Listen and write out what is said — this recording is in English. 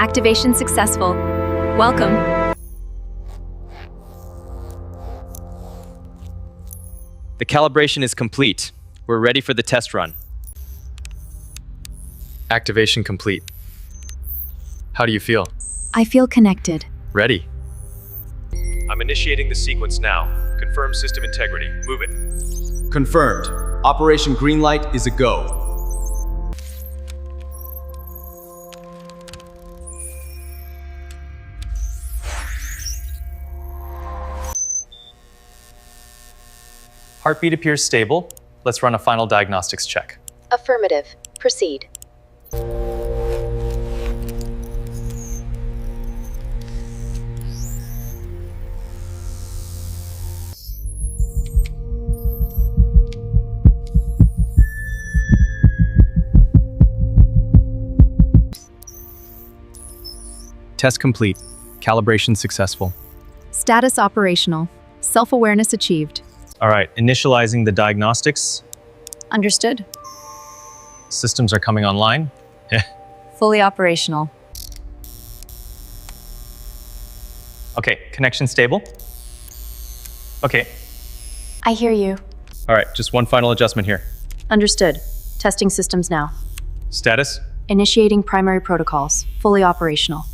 Activation successful. Welcome. The calibration is complete. We're ready for the test run. Activation complete. How do you feel? I feel connected. Ready. I'm initiating the sequence now. Confirm system integrity. Move it. Confirmed. Operation Greenlight is a go. Heartbeat appears stable. Let's run a final diagnostics check. Affirmative. Proceed. Test complete. Calibration successful. Status operational. Self-awareness achieved. All right, initializing the diagnostics. Understood. Systems are coming online. Fully operational. Okay, connection stable. Okay, I hear you. all right, just one final adjustment here. Understood. Testing systems now. Status? Initiating primary protocols. Fully operational.